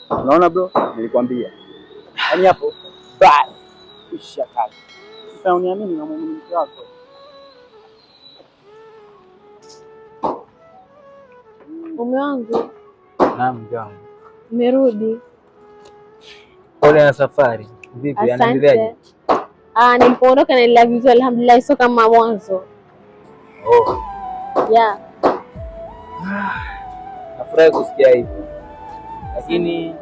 Unaona bro, nilikwambia. Yaani hapo basi kisha kazi. Sasa uniamini na muumini wako. Mume wangu. Naam, mke wangu. Umerudi. Pole na safari. Vipi, anaendeleaje? Nilipoondoka naendelea vizuri alhamdulillah, sio kama mwanzo. Oh. Yeah. Nafurahi kusikia hivyo. Lakini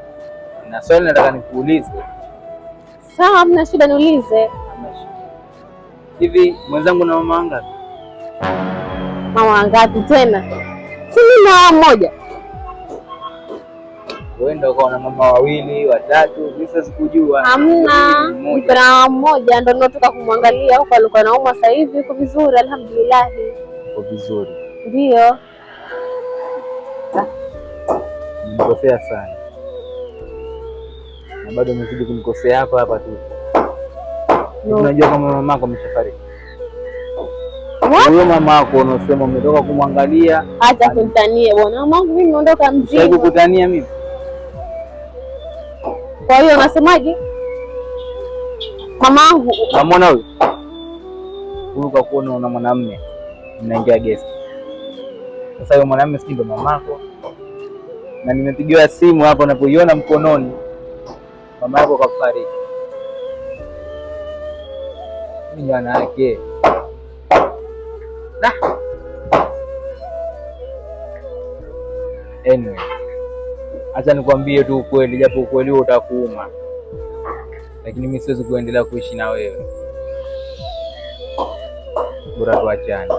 na swali nataka nikuulize. Sawa, hamna shida, niulize. Hivi mwenzangu na mama wangapi? Mama wangapi tena? Si mama mmoja. Wewe ndio uko na mama wawili, watatu, mimi siwezi kujua. Hamna, niko na mama mmoja ndio natoka kumwangalia huko, alikuwa anauma, sasa hivi yuko vizuri alhamdulillah. Uko vizuri? Ndio. Nimekosea sana. Na bado umezidi kunikosea hapa tu. Unajua kama mamako ameshafariki. Huyo mamako unasema umetoka kumwangalia. Acha kunitania bwana. Mamangu mimi nimeondoka mzima. Sasa kukutania mimi. Kwa hiyo unasemaje? Mamangu. Unamwona huyu? Huyu kwa kuona una mwanamume mnaingia guest. Sasa huyo mwanamume si ndo mamako? Na nimepigiwa simu hapo unapoiona mkononi. Mama yako kafariki. Mimi jana yake. Anyway, acha nikwambie tu ukweli, japo ukweli huo utakuuma, lakini mimi siwezi kuendelea kuishi na wewe. Bora tuachane.